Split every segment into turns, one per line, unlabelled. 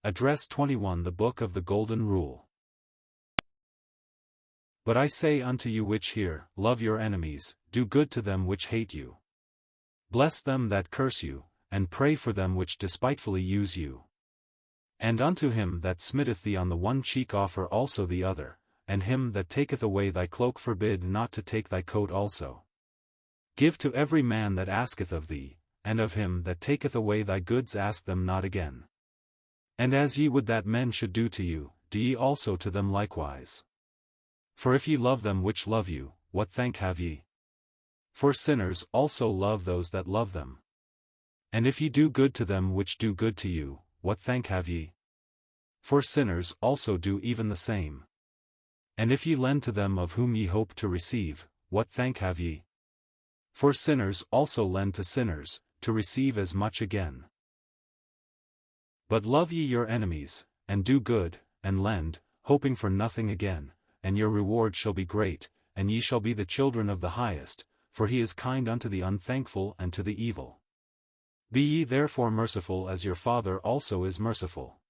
Address 21 The Book of the Golden Rule. But I say unto you which hear, love your enemies, do good to them which hate you. Bless them that curse you, and pray for them which despitefully use you. And unto him that smiteth thee on the one cheek offer also the other, and him that taketh away thy cloak forbid not to take thy coat also. Give to every man that asketh of thee, and of him that taketh away thy goods ask them not again. And as ye would that men should do to you, do ye also to them likewise. For if ye love them which love you, what thank have ye? For sinners also love those that love them. And if ye do good to them which do good to you, what thank have ye? For sinners also do even the same. And if ye lend to them of whom ye hope to receive, what thank have ye? For sinners also lend to sinners, to receive as much again. But love ye your enemies, and do good, and lend, hoping for nothing again, and your reward shall be great, and ye shall be the children of the highest, for he is kind unto the unthankful and to the evil. Be ye therefore merciful as your Father also is merciful.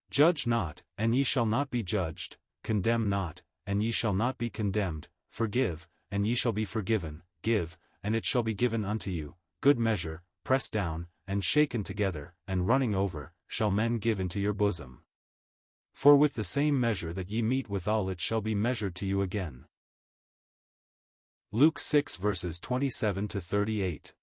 Judge not, and ye shall not be judged, condemn not, and ye shall not be condemned, forgive, and ye shall be forgiven, give, and it shall be given unto you, good measure, pressed down, and shaken together, and running over, shall men give into your bosom. For with the same measure that ye mete withal it shall be measured to you again. Luke 6 verses 27 to 38.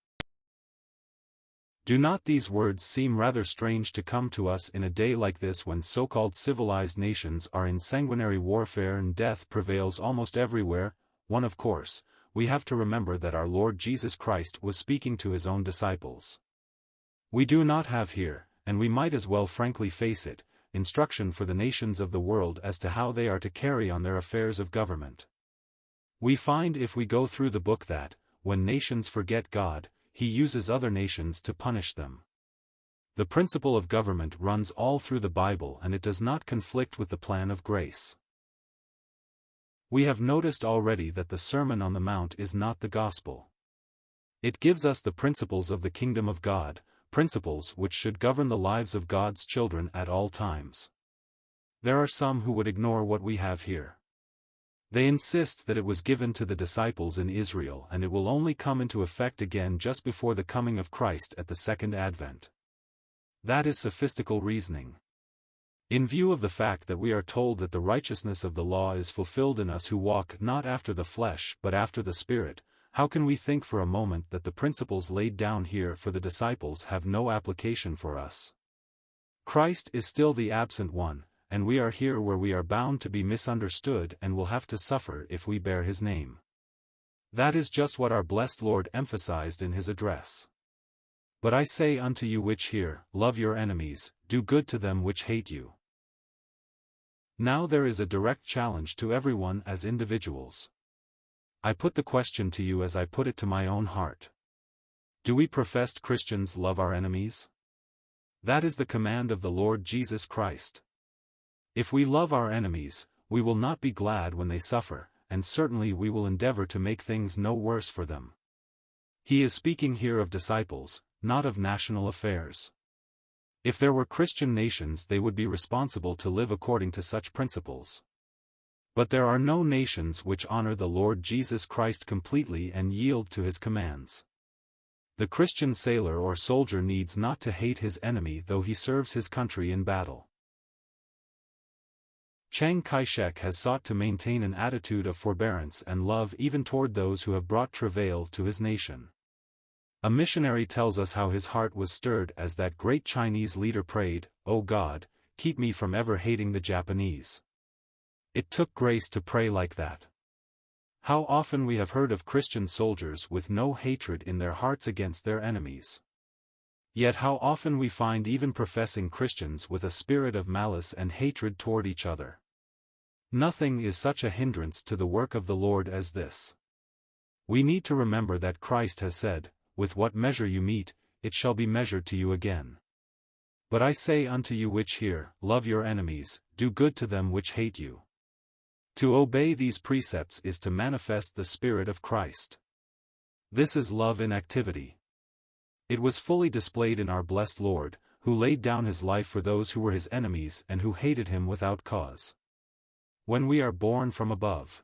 Do not these words seem rather strange to come to us in a day like this when so-called civilized nations are in sanguinary warfare and death prevails almost everywhere? One, of course, we have to remember that our Lord Jesus Christ was speaking to his own disciples. We do not have here, and we might as well frankly face it, instruction for the nations of the world as to how they are to carry on their affairs of government. We find if we go through the book that, when nations forget God, he uses other nations to punish them. The principle of government runs all through the Bible and it does not conflict with the plan of grace. We have noticed already that the Sermon on the Mount is not the gospel. It gives us the principles of the kingdom of God, principles which should govern the lives of God's children at all times. There are some who would ignore what we have here. They insist that it was given to the disciples in Israel and it will only come into effect again just before the coming of Christ at the second advent. That is sophistical reasoning. In view of the fact that we are told that the righteousness of the law is fulfilled in us who walk not after the flesh but after the Spirit, how can we think for a moment that the principles laid down here for the disciples have no application for us? Christ is still the absent one, and we are here where we are bound to be misunderstood and will have to suffer if we bear his name. That is just what our blessed Lord emphasized in his address. But I say unto you which hear, love your enemies, do good to them which hate you. Now there is a direct challenge to everyone as individuals. I put the question to you as I put it to my own heart. Do we professed Christians love our enemies? That is the command of the Lord Jesus Christ. If we love our enemies, we will not be glad when they suffer, and certainly we will endeavor to make things no worse for them. He is speaking here of disciples, not of national affairs. If there were Christian nations they would be responsible to live according to such principles. But there are no nations which honor the Lord Jesus Christ completely and yield to his commands. The Christian sailor or soldier needs not to hate his enemy though he serves his country in battle. Chiang Kai-shek has sought to maintain an attitude of forbearance and love even toward those who have brought travail to his nation. A missionary tells us how his heart was stirred as that great Chinese leader prayed, "O God, keep me from ever hating the Japanese." It took grace to pray like that. How often we have heard of Christian soldiers with no hatred in their hearts against their enemies. Yet how often we find even professing Christians with a spirit of malice and hatred toward each other. Nothing is such a hindrance to the work of the Lord as this. We need to remember that Christ has said, "With what measure you mete, it shall be measured to you again." But I say unto you which hear, love your enemies, do good to them which hate you. To obey these precepts is to manifest the Spirit of Christ. This is love in activity. It was fully displayed in our blessed Lord, who laid down his life for those who were his enemies and who hated him without cause. When we are born from above.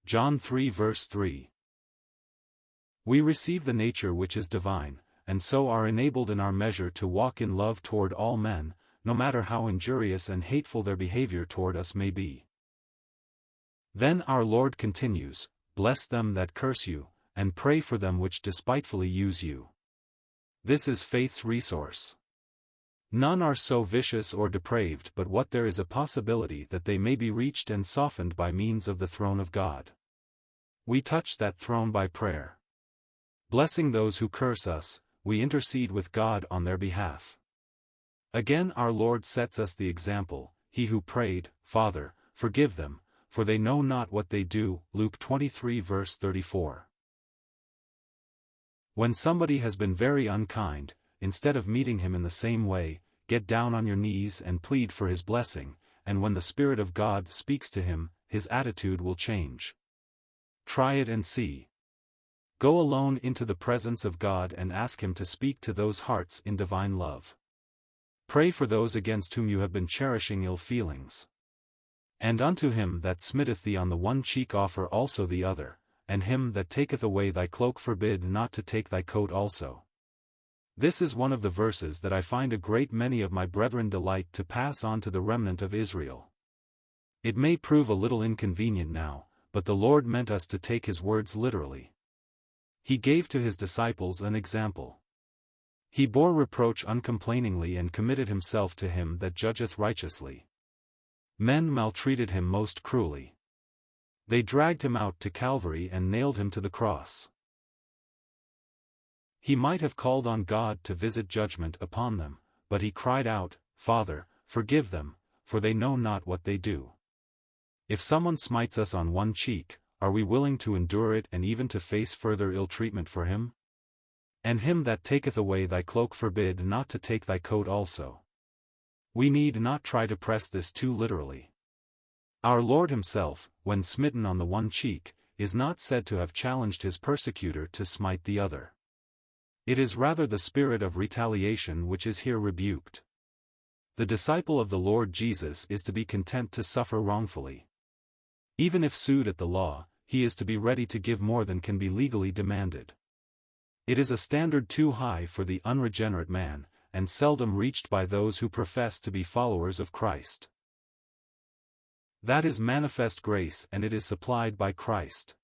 John 3 verse 3. We receive the nature which is divine, and so are enabled in our measure to walk in love toward all men, no matter how injurious and hateful their behavior toward us may be. Then our Lord continues, "Bless them that curse you, and pray for them which despitefully use you." This is faith's resource. None are so vicious or depraved but what there is a possibility that they may be reached and softened by means of the throne of God. We touch that throne by prayer. Blessing those who curse us, we intercede with God on their behalf. Again our Lord sets us the example, he who prayed, "Father, forgive them, for they know not what they do," Luke 23 verse 34. When somebody has been very unkind, instead of meeting him in the same way, get down on your knees and plead for his blessing, and when the Spirit of God speaks to him, his attitude will change. Try it and see. Go alone into the presence of God and ask him to speak to those hearts in divine love. Pray for those against whom you have been cherishing ill feelings. And unto him that smiteth thee on the one cheek offer also the other, and him that taketh away thy cloak forbid not to take thy coat also. This is one of the verses that I find a great many of my brethren delight to pass on to the remnant of Israel. It may prove a little inconvenient now, but the Lord meant us to take his words literally. He gave to his disciples an example. He bore reproach uncomplainingly and committed himself to him that judgeth righteously. Men maltreated him most cruelly. They dragged him out to Calvary and nailed him to the cross. He might have called on God to visit judgment upon them, but he cried out, "Father, forgive them, for they know not what they do." If someone smites us on one cheek, are we willing to endure it and even to face further ill treatment for him? And him that taketh away thy cloak forbid not to take thy coat also. We need not try to press this too literally. Our Lord himself, when smitten on the one cheek, is not said to have challenged his persecutor to smite the other. It is rather the spirit of retaliation which is here rebuked. The disciple of the Lord Jesus is to be content to suffer wrongfully. Even if sued at the law, he is to be ready to give more than can be legally demanded. It is a standard too high for the unregenerate man, and seldom reached by those who profess to be followers of Christ. That is manifest grace, and it is supplied by Christ.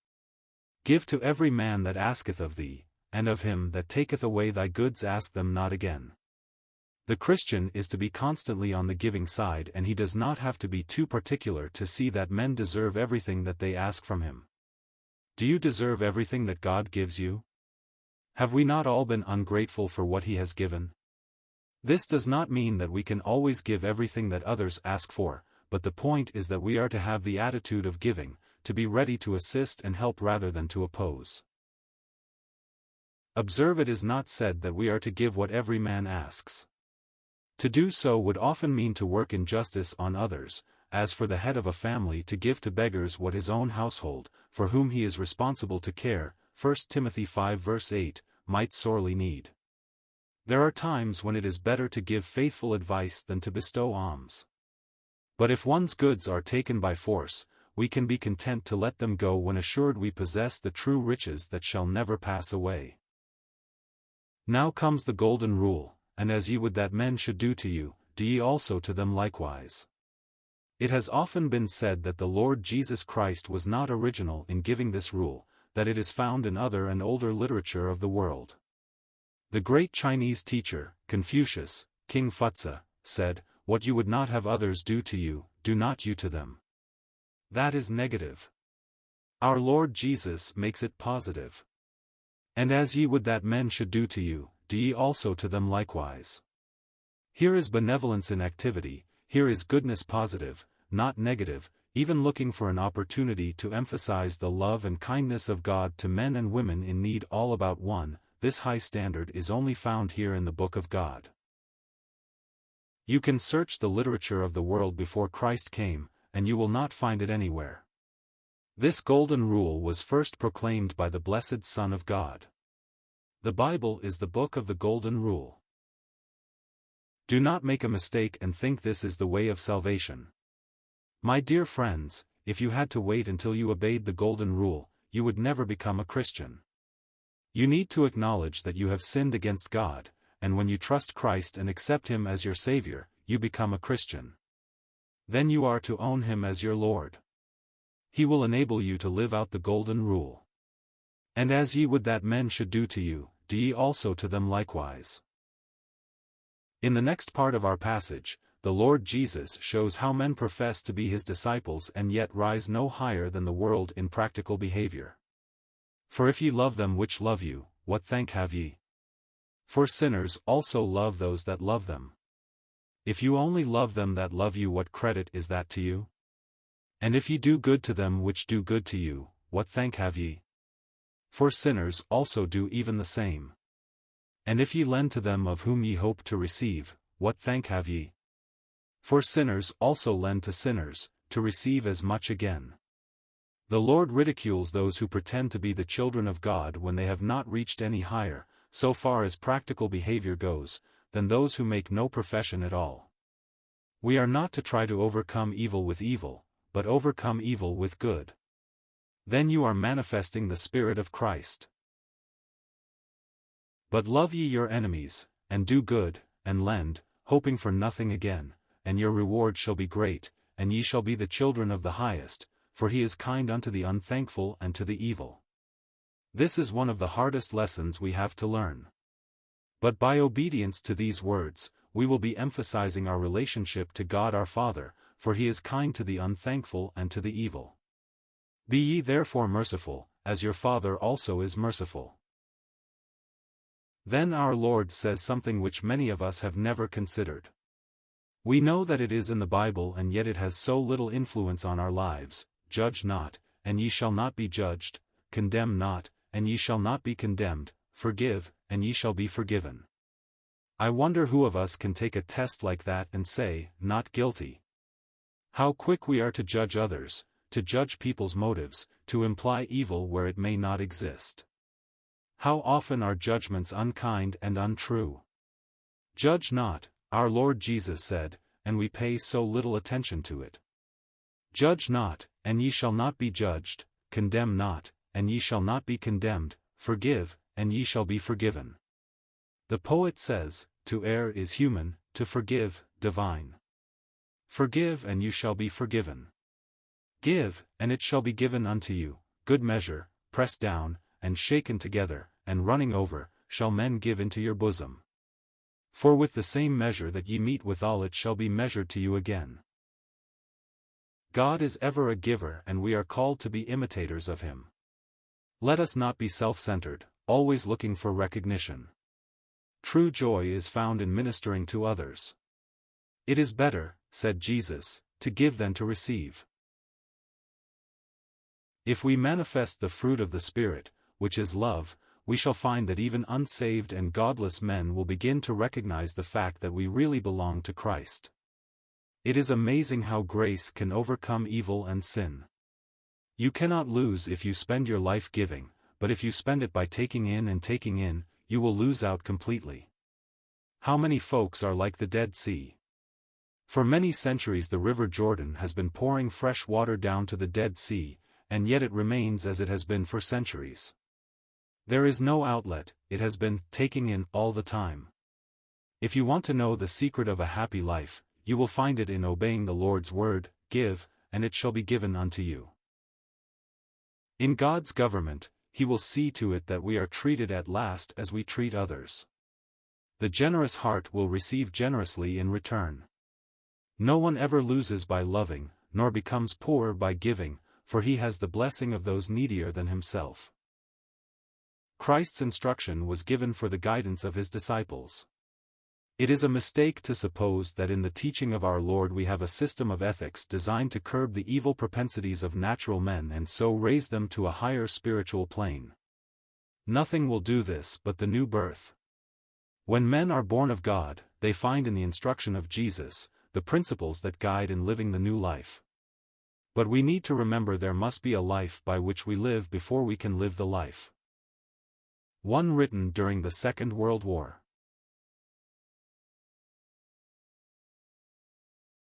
Give to every man that asketh of thee, and of him that taketh away thy goods ask them not again. The Christian is to be constantly on the giving side, and he does not have to be too particular to see that men deserve everything that they ask from him. Do you deserve everything that God gives you? Have we not all been ungrateful for what he has given? This does not mean that we can always give everything that others ask for, but the point is that we are to have the attitude of giving, to be ready to assist and help rather than to oppose. Observe, it is not said that we are to give what every man asks. To do so would often mean to work injustice on others, as for the head of a family to give to beggars what his own household, for whom he is responsible to care, 1 Timothy 5 verse 8, might sorely need. There are times when it is better to give faithful advice than to bestow alms. But if one's goods are taken by force, we can be content to let them go when assured we possess the true riches that shall never pass away. Now comes the golden rule, and as ye would that men should do to you, do ye also to them likewise. It has often been said that the Lord Jesus Christ was not original in giving this rule, that it is found in other and older literature of the world. The great Chinese teacher, Confucius, King Futsa, said, "What you would not have others do to you, do not you to them." That is negative. Our Lord Jesus makes it positive. And as ye would that men should do to you, do ye also to them likewise. Here is benevolence in activity, here is goodness positive, not negative, even looking for an opportunity to emphasize the love and kindness of God to men and women in need all about one. This high standard is only found here in the Book of God. You can search the literature of the world before Christ came, and you will not find it anywhere. This golden rule was first proclaimed by the blessed Son of God. The Bible is the book of the golden rule. Do not make a mistake and think this is the way of salvation. My dear friends, if you had to wait until you obeyed the golden rule, you would never become a Christian. You need to acknowledge that you have sinned against God, and when you trust Christ and accept Him as your Savior, you become a Christian. Then you are to own Him as your Lord. He will enable you to live out the golden rule. And as ye would that men should do to you, do ye also to them likewise. In the next part of our passage, the Lord Jesus shows how men profess to be His disciples and yet rise no higher than the world in practical behavior. For if ye love them which love you, what thank have ye? For sinners also love those that love them. If you only love them that love you, what credit is that to you? And if ye do good to them which do good to you, what thank have ye? For sinners also do even the same. And if ye lend to them of whom ye hope to receive, what thank have ye? For sinners also lend to sinners, to receive as much again. The Lord ridicules those who pretend to be the children of God when they have not reached any higher, so far as practical behavior goes, than those who make no profession at all. We are not to try to overcome evil with evil, but overcome evil with good. Then you are manifesting the Spirit of Christ. But love ye your enemies, and do good, and lend, hoping for nothing again, and your reward shall be great, and ye shall be the children of the Highest, for He is kind unto the unthankful and to the evil. This is one of the hardest lessons we have to learn. But by obedience to these words, we will be emphasizing our relationship to God our Father, for He is kind to the unthankful and to the evil. Be ye therefore merciful, as your Father also is merciful. Then our Lord says something which many of us have never considered. We know that it is in the Bible and yet it has so little influence on our lives. Judge not, and ye shall not be judged, condemn not, and ye shall not be condemned, forgive, and ye shall be forgiven. I wonder who of us can take a test like that and say, not guilty. How quick we are to judge others, to judge people's motives, to imply evil where it may not exist. How often are judgments unkind and untrue? Judge not, our Lord Jesus said, and we pay so little attention to it. Judge not, and ye shall not be judged, condemn not, and ye shall not be condemned, forgive, and ye shall be forgiven. The poet says, to err is human, to forgive, divine. Forgive and you shall be forgiven. Give, and it shall be given unto you, good measure, pressed down, and shaken together, and running over, shall men give into your bosom. For with the same measure that ye mete withal it shall be measured to you again. God is ever a giver and we are called to be imitators of Him. Let us not be self-centered, always looking for recognition. True joy is found in ministering to others. It is better, said Jesus, to give than to receive. If we manifest the fruit of the Spirit, which is love, we shall find that even unsaved and godless men will begin to recognize the fact that we really belong to Christ. It is amazing how grace can overcome evil and sin. You cannot lose if you spend your life giving, but if you spend it by taking in, you will lose out completely. How many folks are like the Dead Sea? For many centuries the River Jordan has been pouring fresh water down to the Dead Sea, and yet it remains as it has been for centuries. There is no outlet, it has been taking in all the time. If you want to know the secret of a happy life, you will find it in obeying the Lord's word, give, and it shall be given unto you. In God's government, He will see to it that we are treated at last as we treat others. The generous heart will receive generously in return. No one ever loses by loving, nor becomes poor by giving, for he has the blessing of those needier than himself. Christ's instruction was given for the guidance of His disciples. It is a mistake to suppose that in the teaching of our Lord we have a system of ethics designed to curb the evil propensities of natural men and so raise them to a higher spiritual plane. Nothing will do this but the new birth. When men are born of God, they find in the instruction of Jesus the principles that guide in living the new life. But we need to remember there must be a life by which we live before we can live the life. One written during the Second World War.